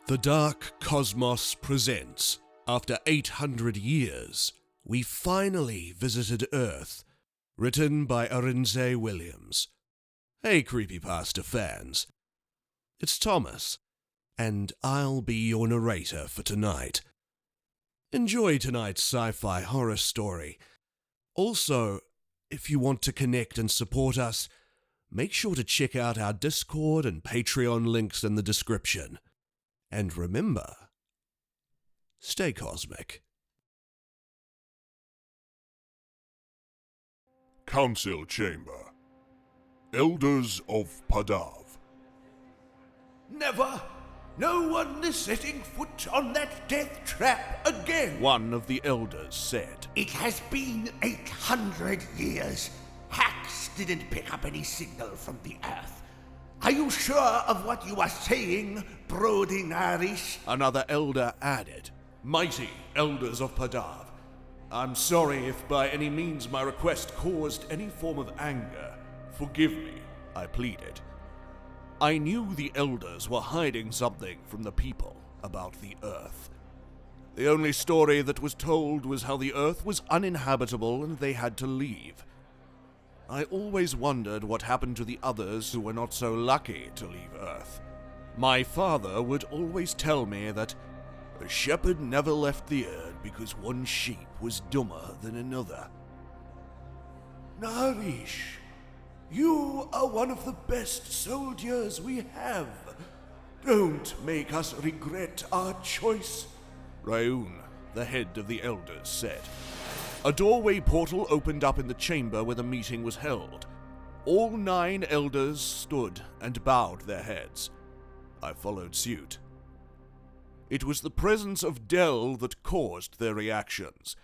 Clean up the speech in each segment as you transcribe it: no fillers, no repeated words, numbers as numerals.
The Dark Cosmos presents, after 800 years, we finally visited Earth, written by Arinze Williams. Hey Creepypasta fans, it's Thomas, and I'll be your narrator for tonight. Enjoy tonight's sci-fi horror story. Also, if you want to connect and support us, make sure to check out our Discord and Patreon links in the description. And remember, stay cosmic. Council Chamber. Elders of Padav. Never! No one is setting foot on that death trap again! One of the elders said. It has been 800 years. Hax didn't pick up any signal from the Earth. Are you sure of what you are saying, Brody Narish? Another elder added. Mighty elders of Padav, I'm sorry if by any means my request caused any form of anger. Forgive me, I pleaded. I knew the elders were hiding something from the people about the Earth. The only story that was told was how the Earth was uninhabitable and they had to leave. I always wondered what happened to the others who were not so lucky to leave Earth. My father would always tell me that a shepherd never left the earth because one sheep was dumber than another. Narish, you are one of the best soldiers we have. Don't make us regret our choice. Raoun, the head of the elders, said. A doorway portal opened up in the chamber where the meeting was held. All 9 elders stood and bowed their heads. I followed suit. It was the presence of Del that caused their reactions.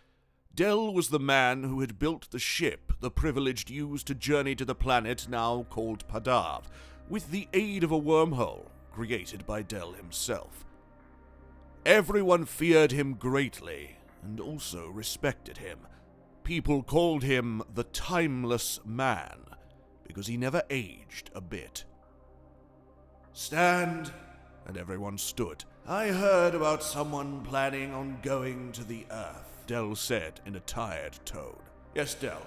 Del was the man who had built the ship the privileged used to journey to the planet now called Padav, with the aid of a wormhole created by Del himself. Everyone feared him greatly, and also respected him. People called him the Timeless Man, because he never aged a bit. Stand, and everyone stood. I heard about someone planning on going to the Earth, Del said in a tired tone. Yes, Del.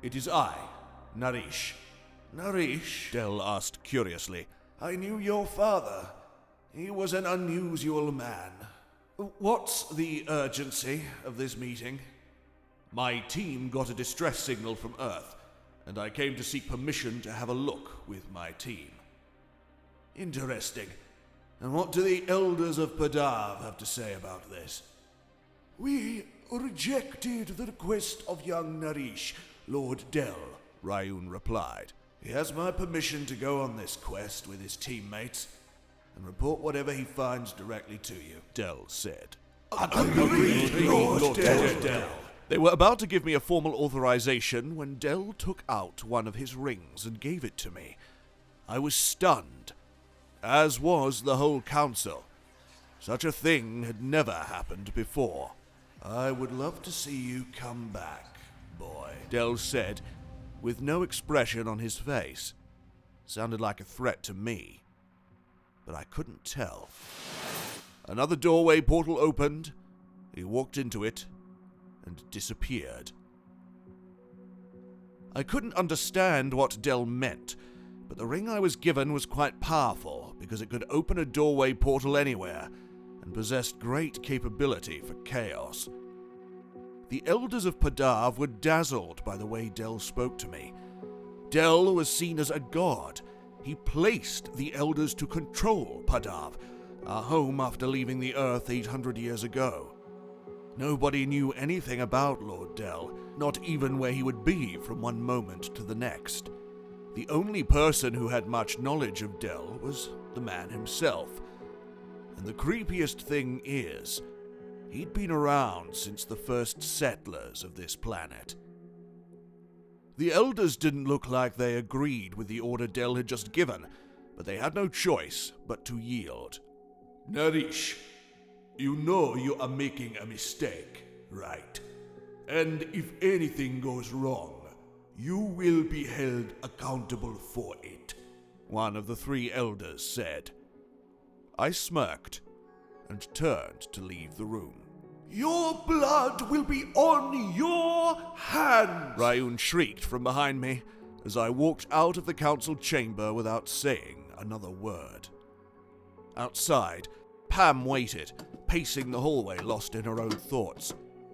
It is I, Narish. Narish? Del asked curiously. I knew your father. He was an unusual man. What's the urgency of this meeting? My team got a distress signal from Earth, and I came to seek permission to have a look with my team. Interesting. And what do the elders of Padav have to say about this? We rejected the request of young Narish, Lord Del, Raoun replied. He has my permission to go on this quest with his teammates and report whatever he finds directly to you, Del said. Agreed, Lord Del. They were about to give me a formal authorization when Del took out one of his rings and gave it to me. I was stunned, as was the whole council. Such a thing had never happened before. I would love to see you come back, boy, Del said, with no expression on his face. Sounded like a threat to me, but I couldn't tell. Another doorway portal opened. He walked into it and disappeared. I couldn't understand what Del meant, but the ring I was given was quite powerful because it could open a doorway portal anywhere and possessed great capability for chaos. The elders of Padav were dazzled by the way Del spoke to me. Del was seen as a god. He placed the elders to control Padav, our home after leaving the Earth 800 years ago. Nobody knew anything about Lord Del, not even where he would be from one moment to the next. The only person who had much knowledge of Del was the man himself. And the creepiest thing is, he'd been around since the first settlers of this planet. The elders didn't look like they agreed with the order Del had just given, but they had no choice but to yield. Narish, you know you are making a mistake, right? And if anything goes wrong, you will be held accountable for it, one of the 3 elders said. I smirked. and turned to leave the room. Your blood will be on your hands! Ryun shrieked from behind me as I walked out of the council chamber without saying another word. Outside, Pam waited, pacing the hallway lost in her own thoughts.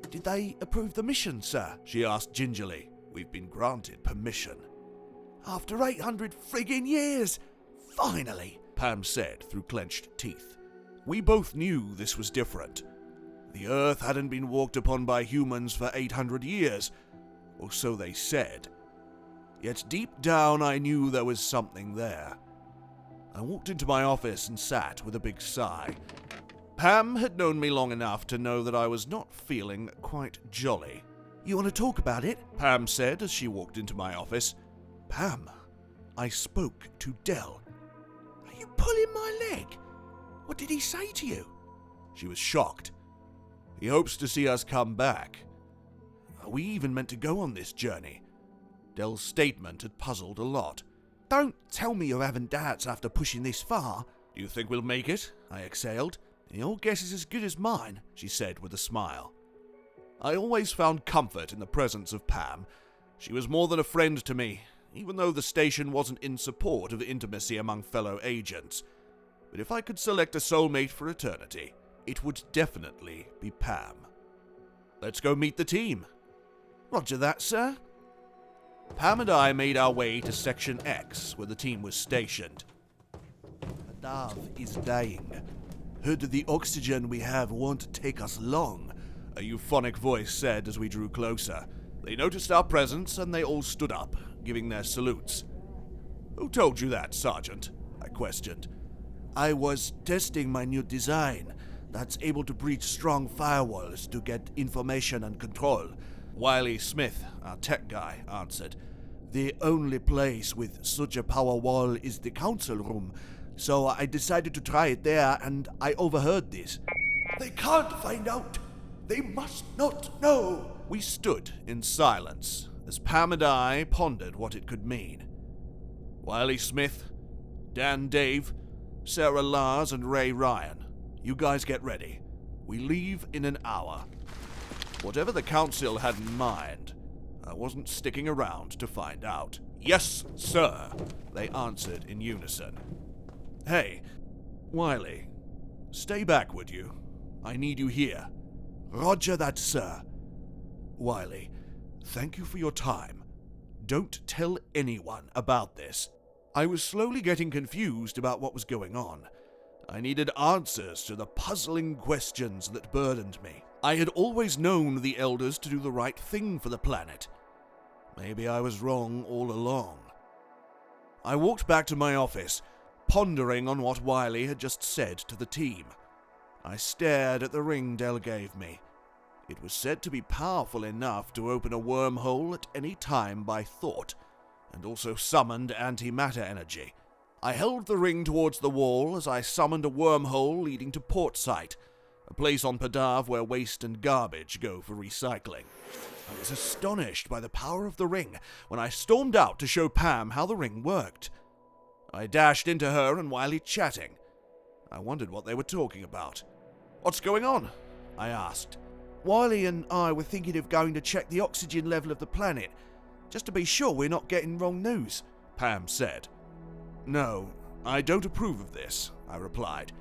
"Did they approve the mission, sir?" she asked gingerly. "We've been granted permission." "After 800 friggin' years! Finally!" Pam said through clenched teeth. We both knew this was different. The Earth hadn't been walked upon by humans for 800 years, or so they said. Yet deep down I knew there was something there. I walked into my office and sat with a big sigh. Pam had known me long enough to know that I was not feeling quite jolly. "You want to talk about it?" Pam said as she walked into my office. "Pam, I spoke to Del." "Are you pulling my leg? What did he say to you?" She was shocked. "He hopes to see us come back. Are we even meant to go on this journey?" Del's statement had puzzled a lot. "Don't tell me you're having doubts after pushing this far." "Do you think we'll make it?" I exhaled. "Your guess is as good as mine," she said with a smile. I always found comfort in the presence of Pam. She was more than a friend to me, even though the station wasn't in support of intimacy among fellow agents. But if I could select a soulmate for eternity, it would definitely be Pam. "Let's go meet the team." "Roger that, sir." Pam and I made our way to Section X, where the team was stationed. "Padav is dying. Heard the oxygen we have won't take us long," a euphonic voice said as we drew closer. They noticed our presence and they all stood up, giving their salutes. "Who told you that, Sergeant?" I questioned. "I was testing my new design that's able to breach strong firewalls to get information and control," Wiley Smith, our tech guy, answered. "The only place with such a power wall is the council room, so I decided to try it there, and I overheard this." "They can't find out! They must not know!" We stood in silence as Pam and I pondered what it could mean. Wiley Smith, Dan Dave, Sarah Lars, and Ray Ryan. You guys get ready. We leave in an hour. Whatever the council had in mind, I wasn't sticking around to find out. "Yes, sir," they answered in unison. "Hey, Wiley, stay back, would you? I need you here." "Roger that, sir." "Wiley, thank you for your time. Don't tell anyone about this." I was slowly getting confused about what was going on. I needed answers to the puzzling questions that burdened me. I had always known the Elders to do the right thing for the planet. Maybe I was wrong all along. I walked back to my office, pondering on what Wiley had just said to the team. I stared at the ring Del gave me. It was said to be powerful enough to open a wormhole at any time by thought, and also summoned antimatter energy. I held the ring towards the wall as I summoned a wormhole leading to Portsite, a place on Padav where waste and garbage go for recycling. I was astonished by the power of the ring when I stormed out to show Pam how the ring worked. I dashed into her and Wiley chatting. I wondered what they were talking about. "What's going on?" I asked. "Wiley and I were thinking of going to check the oxygen level of the planet, just to be sure we're not getting wrong news," Pam said. "No, I don't approve of this," I replied.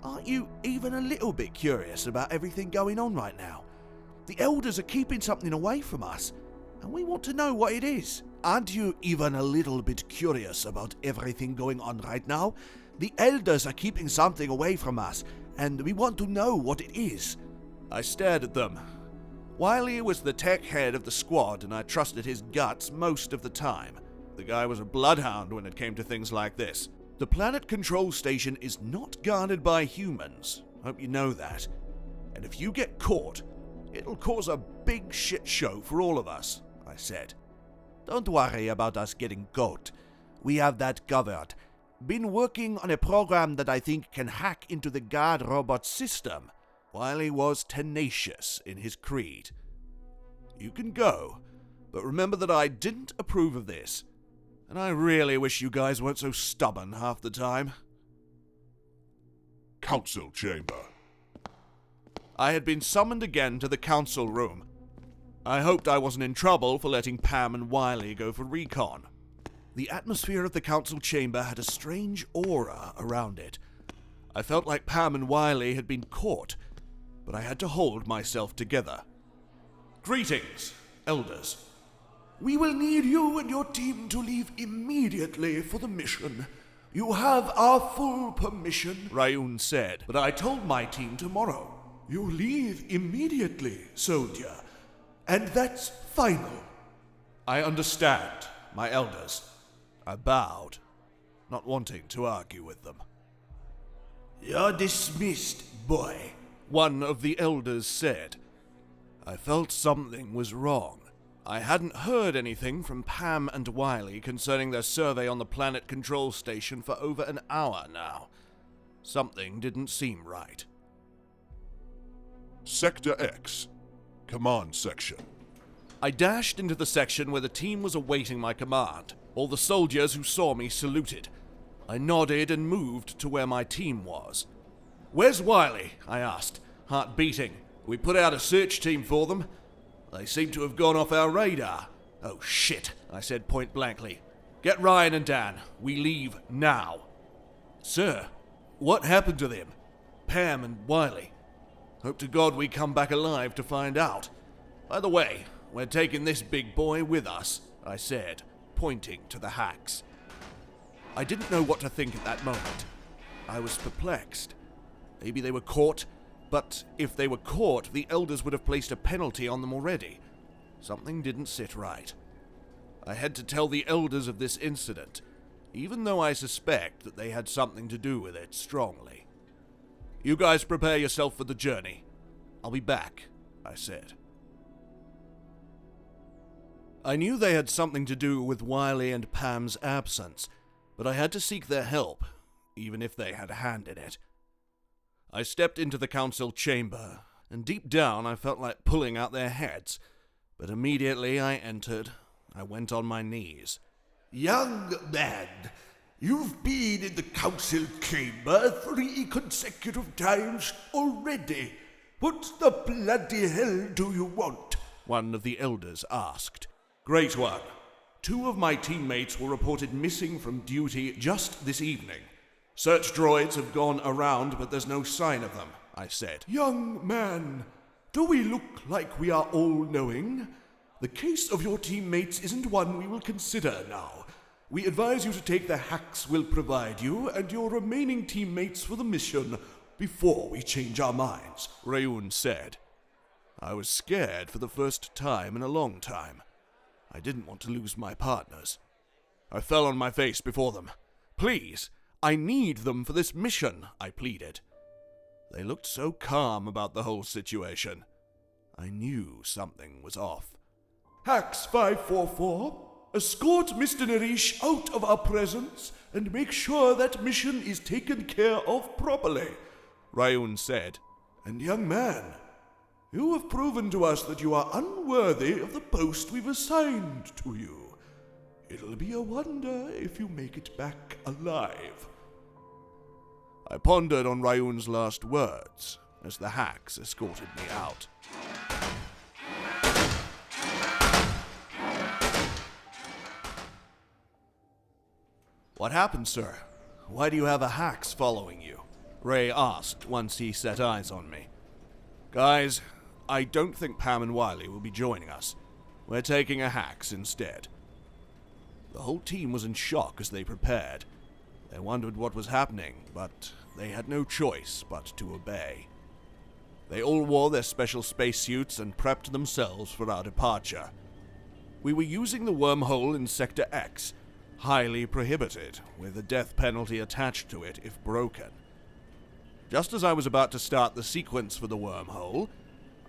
"Aren't you even a little bit curious about everything going on right now? The Elders are keeping something away from us, and we want to know what it is." "Aren't you even a little bit curious about everything going on right now? The Elders are keeping something away from us, and we want to know what it is." I stared at them. Wiley was the tech head of the squad, and I trusted his guts most of the time. The guy was a bloodhound when it came to things like this. The planet control station is not guarded by humans. Hope you know that. And if you get caught, it'll cause a big shit show for all of us, I said. "Don't worry about us getting caught. We have that covered. Been working on a program that I think can hack into the guard robot system." Wiley was tenacious in his creed. "You can go, but remember that I didn't approve of this. And I really wish you guys weren't so stubborn half the time." Council chamber. I had been summoned again to the council room. I hoped I wasn't in trouble for letting Pam and Wiley go for recon. The atmosphere of the council chamber had a strange aura around it. I felt like Pam and Wiley had been caught, but I had to hold myself together. "Greetings, elders." We will need you and your team to leave immediately for the mission. You have our full permission, Rayun said. but I told my team tomorrow. You leave immediately, soldier. And that's final. "I understand, my elders." I bowed, not wanting to argue with them. You're dismissed, boy, one of the elders said. I felt something was wrong. I hadn't heard anything from Pam and Wiley concerning their survey on the planet control station for over an hour now. Something didn't seem right. Sector X, Command Section. I dashed into the section where the team was awaiting my command. All the soldiers who saw me saluted. I nodded and moved to where my team was. "Where's Wiley?" I asked, heart beating. "We put out a search team for them. They seem to have gone off our radar." "Oh shit," I said point blankly. "Get Ryan and Dan. We leave now." "Sir, what happened to them? Pam and Wiley? Hope to God we come back alive to find out. By the way, we're taking this big boy with us," I said, pointing to the hacks. I didn't know what to think at that moment. I was perplexed. Maybe they were caught, but if they were caught, the elders would have placed a penalty on them already. Something didn't sit right. I had to tell the elders of this incident, even though I suspect that they had something to do with it strongly. "You guys prepare yourself for the journey. I'll be back," I said. I knew they had something to do with Wiley and Pam's absence, but I had to seek their help, even if they had a hand in it. I stepped into the council chamber, and deep down I felt like pulling out their heads, but immediately I entered, I went on my knees. Young man, you've been in the council chamber 3 consecutive times already. What the bloody hell do you want? One of the elders asked. "Great one. 2 of my teammates were reported missing from duty just this evening. Search droids have gone around, but there's no sign of them," I said. Young man, do we look like we are all-knowing? The case of your teammates isn't one we will consider now. We advise you to take the hacks we'll provide you and your remaining teammates for the mission before we change our minds, Rayun said. I was scared for the first time in a long time. I didn't want to lose my partners. I fell on my face before them. "Please, I need them for this mission," I pleaded. They looked so calm about the whole situation. I knew something was off. Hacks 544, escort Mr. Narish out of our presence and make sure that mission is taken care of properly, Rayun said. And young man, you have proven to us that you are unworthy of the post we've assigned to you. It'll be a wonder if you make it back alive. I pondered on Rayun's last words as the hacks escorted me out. "What happened, sir? Why do you have a hacks following you?" Ray asked once he set eyes on me. "Guys, I don't think Pam and Wiley will be joining us. We're taking a hacks instead." The whole team was in shock as they prepared. They wondered what was happening, but they had no choice but to obey. They all wore their special spacesuits and prepped themselves for our departure. We were using the wormhole in Sector X, highly prohibited, with a death penalty attached to it if broken. Just as I was about to start the sequence for the wormhole,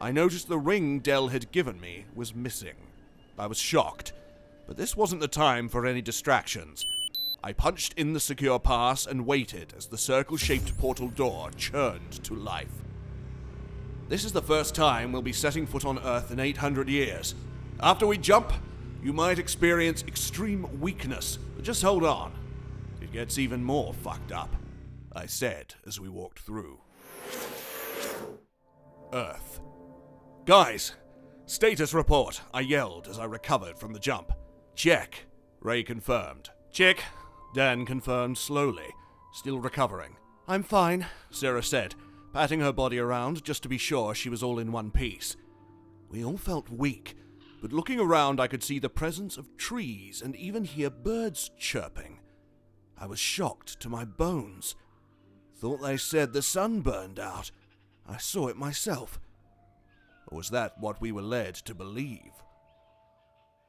I noticed the ring Del had given me was missing. I was shocked, but this wasn't the time for any distractions. I punched in the secure pass and waited as the circle-shaped portal door churned to life. This is the first time we'll be setting foot on Earth in 800 years. After we jump, you might experience extreme weakness, but just hold on. It gets even more fucked up, I said as we walked through. Earth. "Guys, status report," I yelled as I recovered from the jump. "Check," Ray confirmed. "Check," Dan confirmed slowly, still recovering. "I'm fine," Sarah said, patting her body around just to be sure she was all in one piece. We all felt weak, but looking around I could see the presence of trees and even hear birds chirping. I was shocked to my bones. Thought they said the sun burned out. I saw it myself. Or was that what we were led to believe?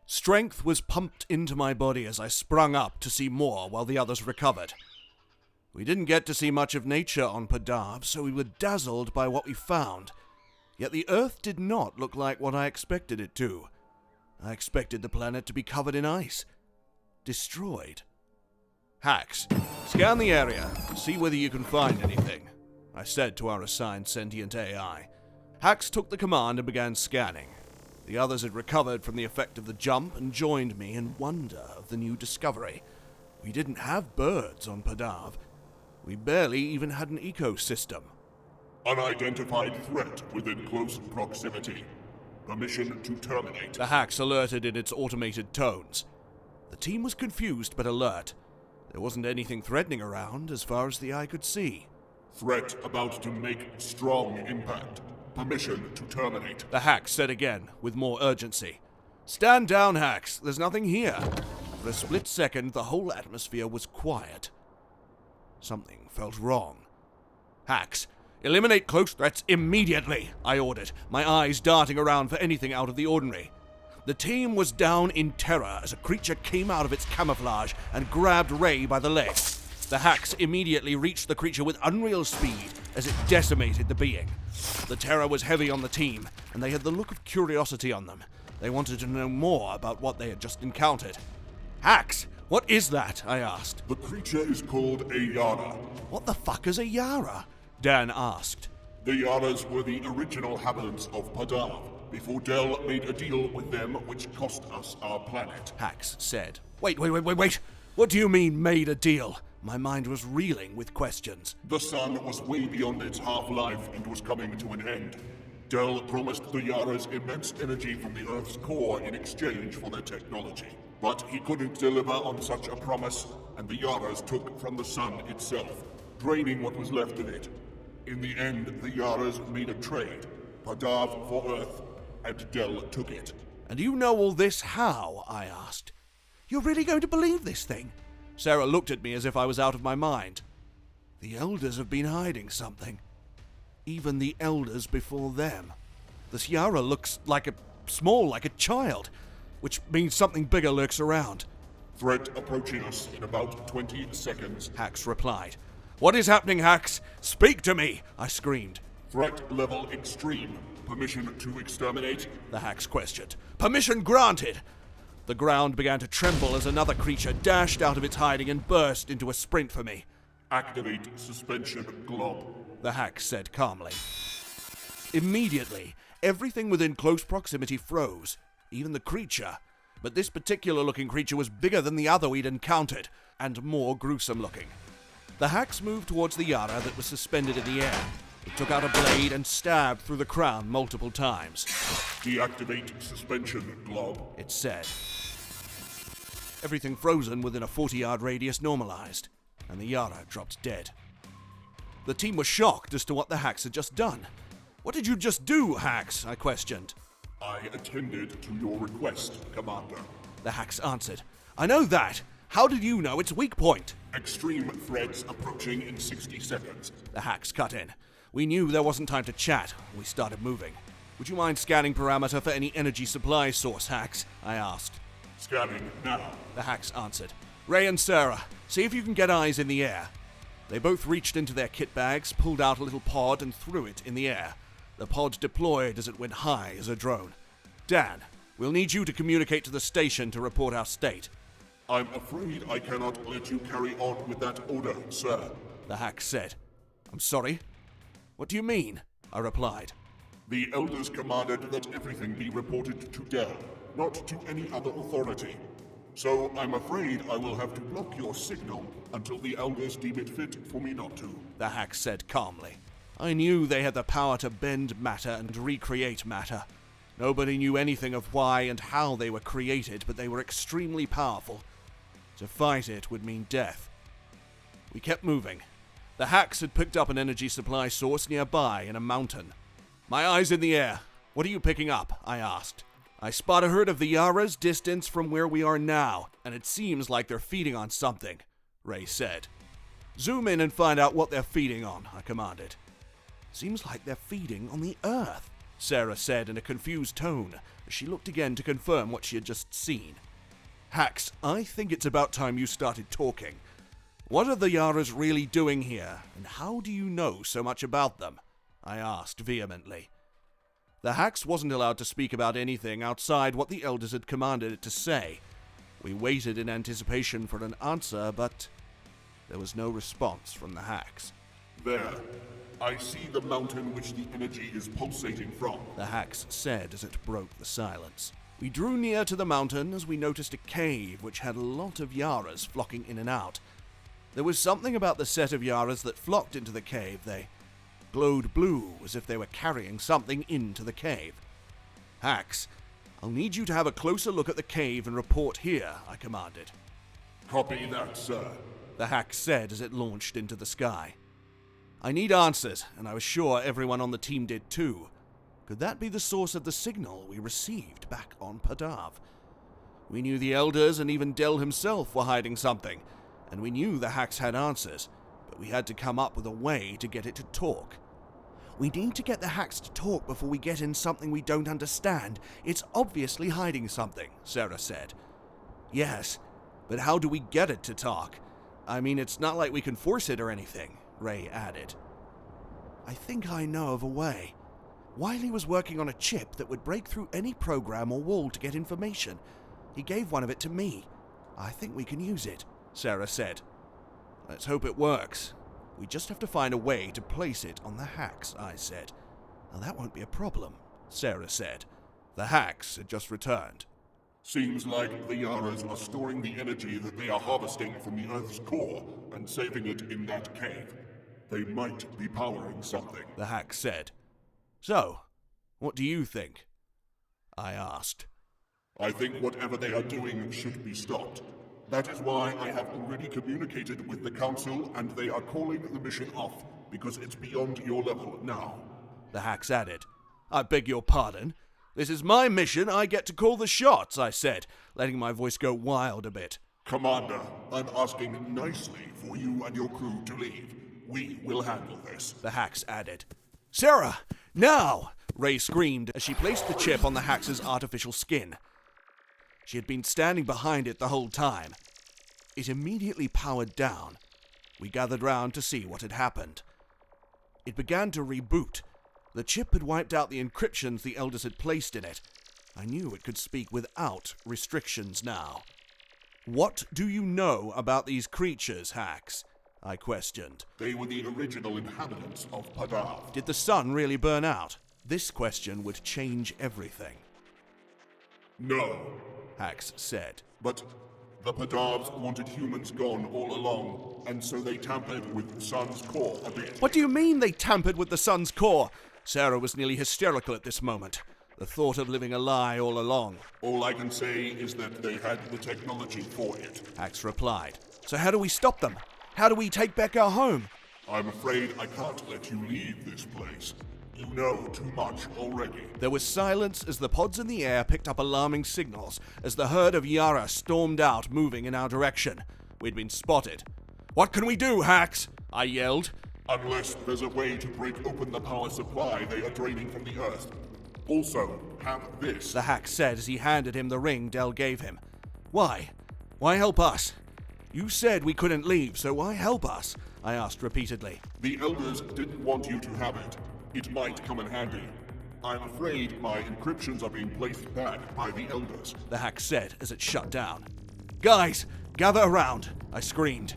Strength was pumped into my body as I sprung up to see more while the others recovered. We didn't get to see much of nature on Padav, so we were dazzled by what we found. Yet the Earth did not look like what I expected it to. I expected the planet to be covered in ice. Destroyed. "Hax, scan the area, see whether you can find anything," I said to our assigned sentient AI. Hax took the command and began scanning. The others had recovered from the effect of the jump and joined me in wonder of the new discovery. We didn't have birds on Padav. We barely even had an ecosystem. Unidentified threat within close proximity. Permission to terminate. The Hax alerted in its automated tones. The team was confused but alert. There wasn't anything threatening around as far as the eye could see. Threat about to make strong impact. Permission to terminate. The Hax said again, with more urgency. "Stand down, Hax. There's nothing here." For a split second, the whole atmosphere was quiet. Something felt wrong. "Hax, eliminate close threats immediately," I ordered, my eyes darting around for anything out of the ordinary. The team was down in terror as a creature came out of its camouflage and grabbed Ray by the leg. The Hax immediately reached the creature with unreal speed as it decimated the being. The terror was heavy on the team, and they had the look of curiosity on them. They wanted to know more about what they had just encountered. "Hax, what is that?" I asked. The creature is called a Yara. "What the fuck is a Yara?" Dan asked. The Yaras were the original inhabitants of Padav, before Del made a deal with them which cost us our planet. Hax said. Wait. What do you mean, made a deal? My mind was reeling with questions. The sun was way beyond its half-life and was coming to an end. Del promised the Yaras immense energy from the Earth's core in exchange for their technology. But he couldn't deliver on such a promise, and the Yaras took from the sun itself, draining what was left of it. In the end, the Yaras made a trade, Padav for Earth, and Del took it. "And you know all this how?" I asked. "You're really going to believe this thing?" Sarah looked at me as if I was out of my mind. The Elders have been hiding something. Even the Elders before them. This Yara looks small like a child, which means something bigger lurks around. Threat approaching us in about 20 seconds, Hax replied. "What is happening, Hax? Speak to me!" I screamed. Threat level extreme. Permission to exterminate? The Hax questioned. "Permission granted!" The ground began to tremble as another creature dashed out of its hiding and burst into a sprint for me. Activate suspension glob, the Hax said calmly. Immediately, everything within close proximity froze, even the creature. But this particular-looking creature was bigger than the other we'd encountered, and more gruesome-looking. The Hax moved towards the Yara that was suspended in the air. It took out a blade and stabbed through the crown multiple times. Deactivate suspension glob, it said. Everything frozen within a 40-yard radius normalized, and the Yara dropped dead. The team was shocked as to what the Hax had just done. "What did you just do, Hax?" I questioned. I attended to your request, Commander. The Hax answered. "I know that. How did you know its weak point?" Extreme threats approaching in 60 seconds. The Hax cut in. We knew there wasn't time to chat. We started moving. "Would you mind scanning parameter for any energy supply source, Hax?" I asked. Scanning now, the Hax answered. "Ray and Sarah, see if you can get eyes in the air." They both reached into their kit bags, pulled out a little pod, and threw it in the air. The pod deployed as it went high as a drone. "Dan, we'll need you to communicate to the station to report our state." I'm afraid I cannot let you carry on with that order, sir, the Hax said. "I'm sorry? What do you mean?" I replied. The Elders commanded that everything be reported to Del, not to any other authority. So I'm afraid I will have to block your signal until the Elders deem it fit for me not to. The Hax said calmly. I knew they had the power to bend matter and recreate matter. Nobody knew anything of why and how they were created, but they were extremely powerful. To fight it would mean death. We kept moving. The hacks had picked up an energy supply source nearby in a mountain. My eyes in the air. What are you picking up? I asked. I spot a herd of the Yaras distance from where we are now, and it seems like they're feeding on something, Ray said. Zoom in and find out what they're feeding on, I commanded. Seems like they're feeding on the Earth, Sarah said in a confused tone as she looked again to confirm what she had just seen. Hax, I think it's about time you started talking. What are the Yaras really doing here, and how do you know so much about them? I asked vehemently. The Hax wasn't allowed to speak about anything outside what the elders had commanded it to say. We waited in anticipation for an answer, but there was no response from the Hax. There. I see the mountain which the energy is pulsating from, the Hax said as it broke the silence. We drew near to the mountain as we noticed a cave which had a lot of Yaras flocking in and out. There was something about the set of Yaras that flocked into the cave. They glowed blue as if they were carrying something into the cave. Hax, I'll need you to have a closer look at the cave and report here, I commanded. Copy that, sir, the Hax said as it launched into the sky. I need answers, and I was sure everyone on the team did too. Could that be the source of the signal we received back on Padav? We knew the elders and even Del himself were hiding something, and we knew the Hax had answers, but we had to come up with a way to get it to talk. We need to get the Hax to talk before we get in something we don't understand. It's obviously hiding something, Sarah said. Yes, but how do we get it to talk? I mean, it's not like we can force it or anything, Ray added. I think I know of a way. Wiley was working on a chip that would break through any program or wall to get information. He gave one of it to me. I think we can use it, Sarah said. Let's hope it works. We just have to find a way to place it on the Hax, I said. Now that won't be a problem, Sarah said. The Hax had just returned. Seems like the Yaras are storing the energy that they are harvesting from the Earth's core and saving it in that cave. They might be powering something, the Hax said. So, what do you think? I asked. I think whatever they are doing should be stopped. That is why I have already communicated with the Council and they are calling the mission off, because it's beyond your level now, the Hax added. I beg your pardon. This is my mission, I get to call the shots, I said, letting my voice go wild a bit. Commander, I'm asking nicely for you and your crew to leave. We will handle this, the Hax added. Sarah, now! Ray screamed as she placed the chip on the Hax's artificial skin. She had been standing behind it the whole time. It immediately powered down. We gathered round to see what had happened. It began to reboot. The chip had wiped out the encryptions the elders had placed in it. I knew it could speak without restrictions now. What do you know about these creatures, Hax? I questioned. They were the original inhabitants of Padav. Did the sun really burn out? This question would change everything. No, Hax said. But the Padavs wanted humans gone all along, and so they tampered with the sun's core a bit. What do you mean they tampered with the sun's core? Sarah was nearly hysterical at this moment. The thought of living a lie all along. All I can say is that they had the technology for it, Hax replied. So how do we stop them? How do we take back our home? I'm afraid I can't let you leave this place. You know too much already. There was silence as the pods in the air picked up alarming signals as the herd of Yara stormed out, moving in our direction. We'd been spotted. What can we do, Hax? I yelled. Unless there's a way to break open the power supply they are draining from the Earth. Also, have this, the Hax said as he handed him the ring Del gave him. Why? Why help us? You said we couldn't leave, so why help us? I asked repeatedly. The elders didn't want you to have it. It might come in handy. I'm afraid my encryptions are being placed back by the elders, the Hax said as it shut down. Guys, gather around, I screamed.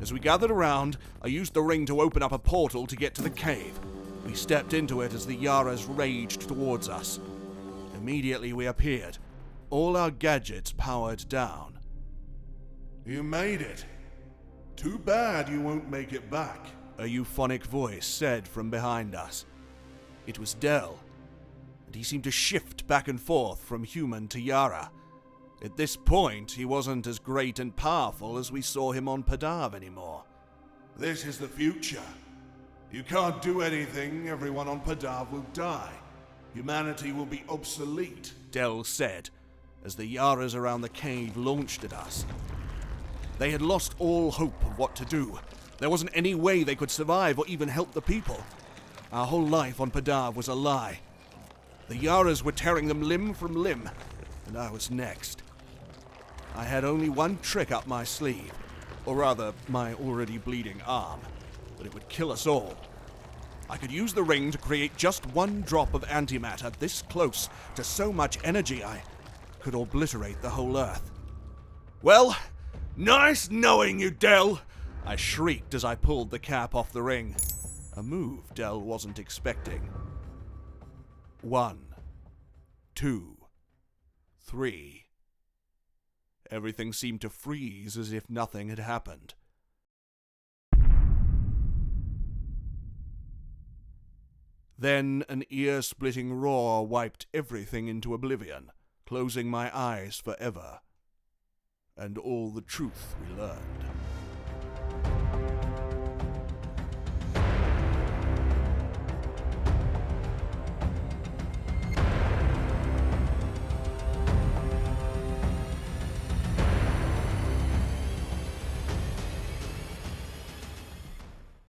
As we gathered around, I used the ring to open up a portal to get to the cave. We stepped into it as the Yaras raged towards us. Immediately we appeared. All our gadgets powered down. You made it. Too bad you won't make it back, a euphonic voice said from behind us. It was Del, and he seemed to shift back and forth from human to Yara. At this point, he wasn't as great and powerful as we saw him on Padav anymore. This is the future. You can't do anything, everyone on Padav will die. Humanity will be obsolete, Del said, as the Yaras around the cave launched at us. They had lost all hope of what to do. There wasn't any way they could survive or even help the people. Our whole life on Padav was a lie. The Yaras were tearing them limb from limb, and I was next. I had only one trick up my sleeve, or rather, my already bleeding arm, but it would kill us all. I could use the ring to create just one drop of antimatter this close to so much energy I could obliterate the whole Earth. "Well, nice knowing you, Del!" I shrieked as I pulled the cap off the ring. A move Del wasn't expecting. 1, 2, 3. Everything seemed to freeze as if nothing had happened. Then an ear-splitting roar wiped everything into oblivion, closing my eyes forever. And all the truth we learned.